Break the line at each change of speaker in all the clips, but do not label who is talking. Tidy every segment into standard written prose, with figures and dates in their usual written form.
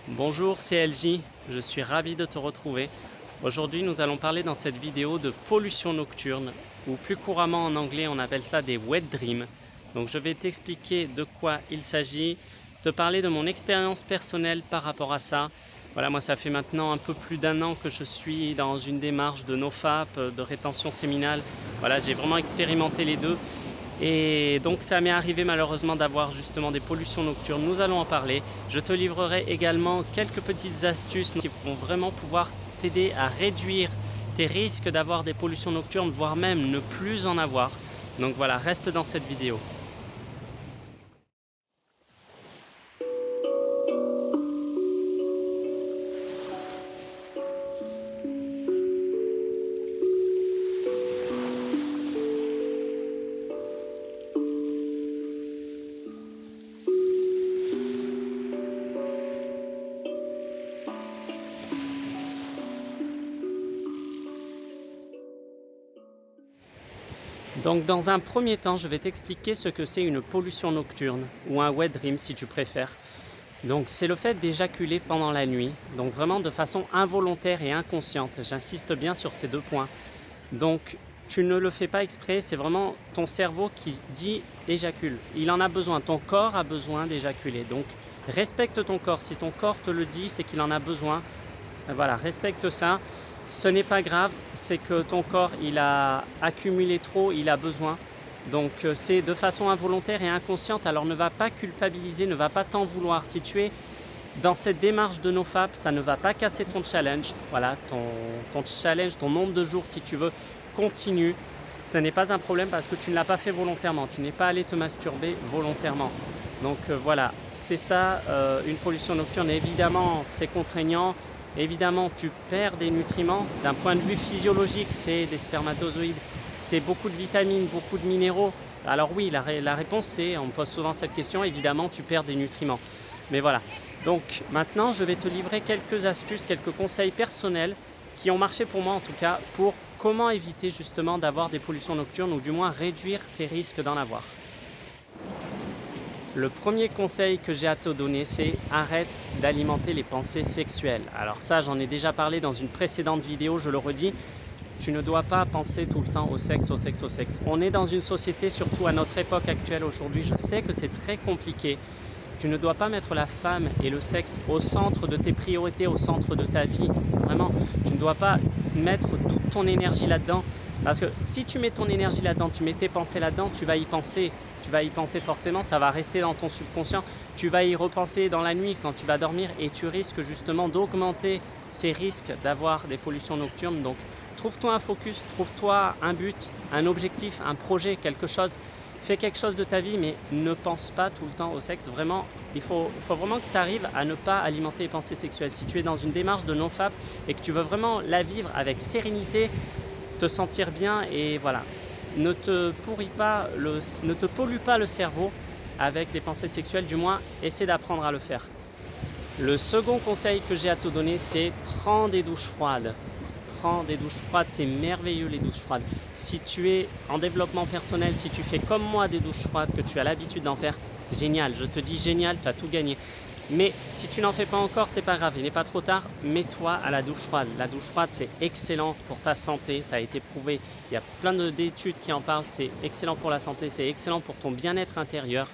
Bonjour, c'est LJ, je suis ravi de te retrouver. Aujourd'hui, nous allons parler dans cette vidéo de pollution nocturne, ou plus couramment en anglais, on appelle ça des wet dreams. Donc je vais t'expliquer de quoi il s'agit, te parler de mon expérience personnelle par rapport à ça. Voilà, moi ça fait maintenant un peu plus d'un an que je suis dans une démarche de NoFap, de rétention séminale. Voilà, j'ai vraiment expérimenté les deux. Et donc ça m'est arrivé malheureusement d'avoir justement des pollutions nocturnes, nous allons en parler. Je te livrerai également quelques petites astuces qui vont vraiment pouvoir t'aider à réduire tes risques d'avoir des pollutions nocturnes, voire même ne plus en avoir. Donc voilà, reste dans cette vidéo. Donc dans un premier temps, je vais t'expliquer ce que c'est une pollution nocturne ou un wet dream si tu préfères. Donc c'est le fait d'éjaculer pendant la nuit, donc vraiment de façon involontaire et inconsciente. J'insiste bien sur ces deux points. Donc tu ne le fais pas exprès, c'est vraiment ton cerveau qui dit éjacule. Il en a besoin, ton corps a besoin d'éjaculer. Donc respecte ton corps, si ton corps te le dit, c'est qu'il en a besoin. Voilà, respecte ça. Ce n'est pas grave, c'est que ton corps il a accumulé trop, il a besoin. Donc c'est de façon involontaire et inconsciente, alors ne va pas culpabiliser, ne va pas t'en vouloir. Si tu es dans cette démarche de NoFap, ça ne va pas casser ton challenge. Voilà, ton challenge, ton nombre de jours si tu veux, continue. Ce n'est pas un problème parce que tu ne l'as pas fait volontairement, tu n'es pas allé te masturber volontairement. Donc voilà, c'est ça une pollution nocturne. Et évidemment, c'est contraignant. Évidemment, tu perds des nutriments. D'un point de vue physiologique, c'est des spermatozoïdes, c'est beaucoup de vitamines, beaucoup de minéraux. Alors oui, la réponse c'est, on me pose souvent cette question, évidemment, tu perds des nutriments. Mais voilà. Donc maintenant, je vais te livrer quelques astuces, quelques conseils personnels qui ont marché pour moi en tout cas, pour comment éviter justement d'avoir des pollutions nocturnes ou du moins réduire tes risques d'en avoir. Le premier conseil que j'ai à te donner, c'est arrête d'alimenter les pensées sexuelles. Alors ça, j'en ai déjà parlé dans une précédente vidéo, je le redis, tu ne dois pas penser tout le temps au sexe, au sexe, au sexe. On est dans une société, surtout à notre époque actuelle aujourd'hui, je sais que c'est très compliqué. Tu ne dois pas mettre la femme et le sexe au centre de tes priorités, au centre de ta vie. Vraiment, tu ne dois pas mettre toute ton énergie là-dedans. Parce que si tu mets ton énergie là-dedans, tu mets tes pensées là-dedans, tu vas y penser. Tu vas y penser forcément, ça va rester dans ton subconscient. Tu vas y repenser dans la nuit quand tu vas dormir et tu risques justement d'augmenter ces risques d'avoir des pollutions nocturnes. Donc trouve-toi un focus, trouve-toi un but, un objectif, un projet, quelque chose. Fais quelque chose de ta vie, mais ne pense pas tout le temps au sexe. Vraiment, il faut vraiment que tu arrives à ne pas alimenter les pensées sexuelles. Si tu es dans une démarche de NoFap et que tu veux vraiment la vivre avec sérénité, te sentir bien et voilà. Ne te pollue pas le cerveau avec les pensées sexuelles, du moins essaie d'apprendre à le faire. Le second conseil que j'ai à te donner, c'est prends des douches froides. Prends des douches froides, c'est merveilleux les douches froides. Si tu es en développement personnel, si tu fais comme moi des douches froides, que tu as l'habitude d'en faire, génial, je te dis génial, tu as tout gagné. Mais si tu n'en fais pas encore, c'est pas grave, il n'est pas trop tard, mets-toi à la douche froide. La douche froide, c'est excellent pour ta santé, ça a été prouvé. Il y a plein d'études qui en parlent, c'est excellent pour la santé, c'est excellent pour ton bien-être intérieur.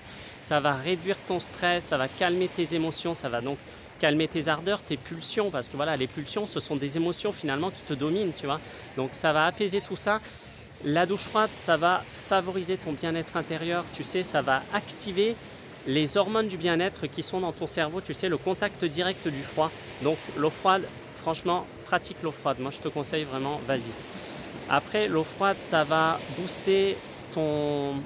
Ça va réduire ton stress, ça va calmer tes émotions, ça va donc calmer tes ardeurs, tes pulsions, parce que voilà, les pulsions, ce sont des émotions finalement qui te dominent, tu vois. Donc ça va apaiser tout ça. La douche froide, ça va favoriser ton bien-être intérieur, tu sais, ça va activer les hormones du bien-être qui sont dans ton cerveau, tu sais, le contact direct du froid. Donc l'eau froide, franchement, pratique l'eau froide. Moi, je te conseille vraiment, vas-y. Après, l'eau froide, ça va booster ton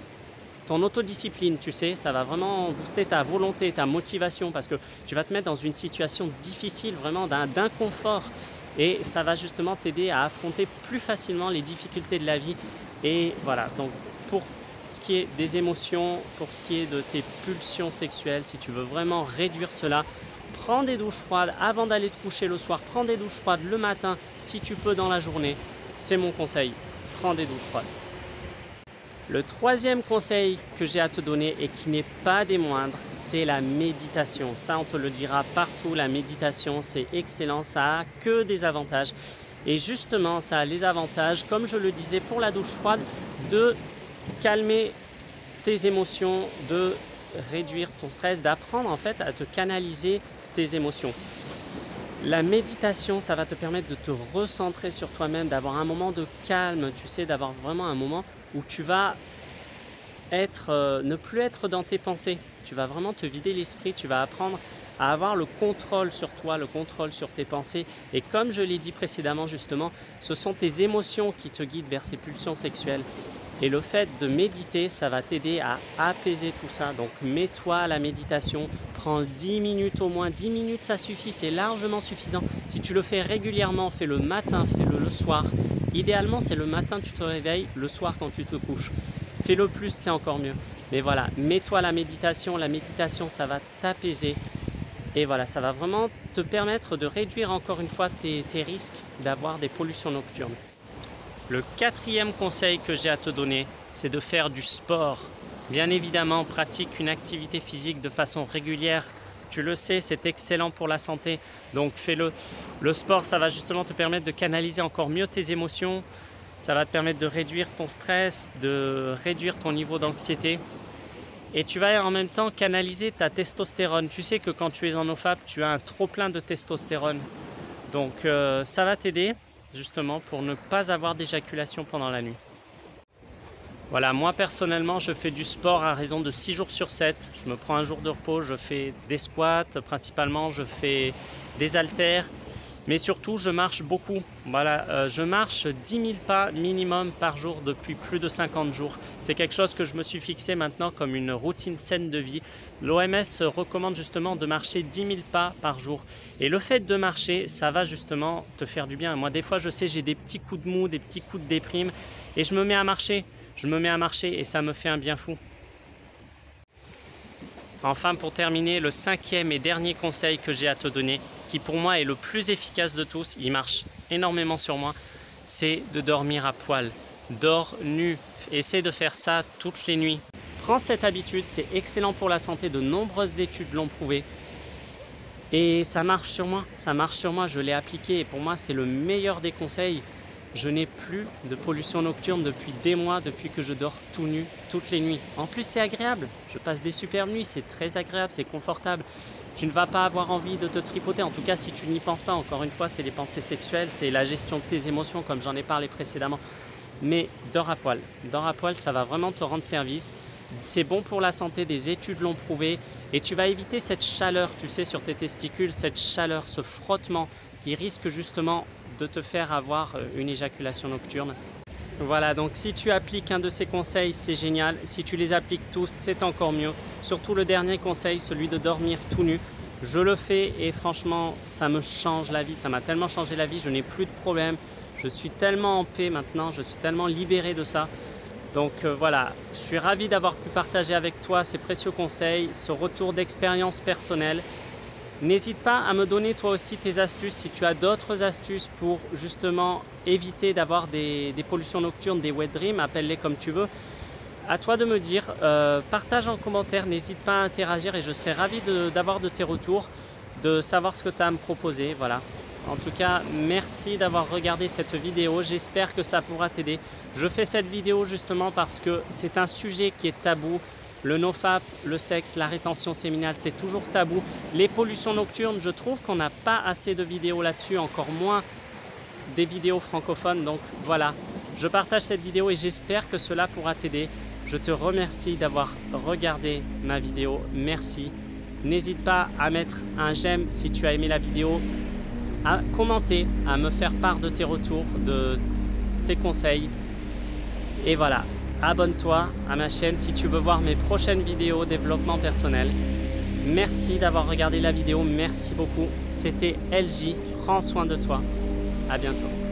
autodiscipline, tu sais, ça va vraiment booster ta volonté, ta motivation parce que tu vas te mettre dans une situation difficile, vraiment d'inconfort et ça va justement t'aider à affronter plus facilement les difficultés de la vie. Et voilà, donc pour ce qui est des émotions, pour ce qui est de tes pulsions sexuelles, si tu veux vraiment réduire cela, prends des douches froides avant d'aller te coucher le soir, prends des douches froides le matin si tu peux dans la journée, c'est mon conseil, prends des douches froides. Le troisième conseil que j'ai à te donner et qui n'est pas des moindres, c'est la méditation. Ça, on te le dira partout, la méditation, c'est excellent, ça a que des avantages. Et justement, ça a les avantages, comme je le disais pour la douche froide, de calmer tes émotions, de réduire ton stress, d'apprendre en fait à te canaliser tes émotions. La méditation, ça va te permettre de te recentrer sur toi-même, d'avoir un moment de calme, tu sais, d'avoir vraiment un moment où tu vas ne plus être dans tes pensées. Tu vas vraiment te vider l'esprit, tu vas apprendre à avoir le contrôle sur toi, le contrôle sur tes pensées. Et comme je l'ai dit précédemment justement, ce sont tes émotions qui te guident vers ces pulsions sexuelles. Et le fait de méditer, ça va t'aider à apaiser tout ça. Donc mets-toi à la méditation, prends 10 minutes au moins. 10 minutes, ça suffit, c'est largement suffisant. Si tu le fais régulièrement, fais le matin, fais-le le soir. Idéalement, c'est le matin tu te réveilles, le soir quand tu te couches. Fais-le plus, c'est encore mieux. Mais voilà, mets-toi à la méditation, ça va t'apaiser. Et voilà, ça va vraiment te permettre de réduire encore une fois tes risques d'avoir des pollutions nocturnes. Le quatrième conseil que j'ai à te donner, c'est de faire du sport. Bien évidemment, pratique une activité physique de façon régulière. Tu le sais, c'est excellent pour la santé, donc fais-le. Le sport, ça va justement te permettre de canaliser encore mieux tes émotions. Ça va te permettre de réduire ton stress, de réduire ton niveau d'anxiété. Et tu vas en même temps canaliser ta testostérone. Tu sais que quand tu es en NoFap, tu as un trop plein de testostérone. Donc ça va t'aider justement pour ne pas avoir d'éjaculation pendant la nuit. Voilà, moi personnellement, je fais du sport à raison de 6 jours sur 7. Je me prends un jour de repos, je fais des squats, principalement je fais des haltères. Mais surtout, je marche beaucoup. Voilà, je marche 10 000 pas minimum par jour depuis plus de 50 jours. C'est quelque chose que je me suis fixé maintenant comme une routine saine de vie. L'OMS recommande justement de marcher 10 000 pas par jour. Et le fait de marcher, ça va justement te faire du bien. Moi, des fois, je sais, j'ai des petits coups de mou, des petits coups de déprime. Et je me mets à marcher. Je me mets à marcher et ça me fait un bien fou. Enfin, pour terminer, le cinquième et dernier conseil que j'ai à te donner, qui pour moi est le plus efficace de tous, il marche énormément sur moi, c'est de dormir à poil. Dors nu. Essaie de faire ça toutes les nuits. Prends cette habitude, c'est excellent pour la santé, de nombreuses études l'ont prouvé. Et ça marche sur moi, je l'ai appliqué et pour moi c'est le meilleur des conseils. Je n'ai plus de pollution nocturne depuis des mois, depuis que je dors tout nu, toutes les nuits. En plus, c'est agréable. Je passe des superbes nuits, c'est très agréable, c'est confortable. Tu ne vas pas avoir envie de te tripoter. En tout cas, si tu n'y penses pas, encore une fois, c'est les pensées sexuelles, c'est la gestion de tes émotions, comme j'en ai parlé précédemment. Mais dors à poil. Dors à poil, ça va vraiment te rendre service. C'est bon pour la santé, des études l'ont prouvé. Et tu vas éviter cette chaleur, tu sais, sur tes testicules, cette chaleur, ce frottement qui risque justement de te faire avoir une éjaculation nocturne. Voilà, donc si tu appliques un de ces conseils, c'est génial. Si tu les appliques tous, c'est encore mieux. Surtout le dernier conseil, celui de dormir tout nu. Je le fais et franchement, ça me change la vie. Ça m'a tellement changé la vie, je n'ai plus de problème. Je suis tellement en paix maintenant, je suis tellement libéré de ça. Donc voilà, je suis ravi d'avoir pu partager avec toi ces précieux conseils, ce retour d'expérience personnelle. N'hésite pas à me donner toi aussi tes astuces, si tu as d'autres astuces pour justement éviter d'avoir des pollutions nocturnes, des wet dreams, appelle-les comme tu veux. À toi de me dire, partage en commentaire, n'hésite pas à interagir et je serai ravi d'avoir de tes retours, de savoir ce que tu as à me proposer. Voilà. En tout cas, merci d'avoir regardé cette vidéo, j'espère que ça pourra t'aider. Je fais cette vidéo justement parce que c'est un sujet qui est tabou. Le NoFap, le sexe, la rétention séminale, c'est toujours tabou. Les pollutions nocturnes, je trouve qu'on n'a pas assez de vidéos là-dessus, encore moins des vidéos francophones. Donc voilà, je partage cette vidéo et j'espère que cela pourra t'aider. Je te remercie d'avoir regardé ma vidéo, merci. N'hésite pas à mettre un j'aime si tu as aimé la vidéo, à commenter, à me faire part de tes retours, de tes conseils. Et voilà. Abonne-toi à ma chaîne si tu veux voir mes prochaines vidéos développement personnel. Merci d'avoir regardé la vidéo, merci beaucoup. C'était LJ, prends soin de toi. À bientôt.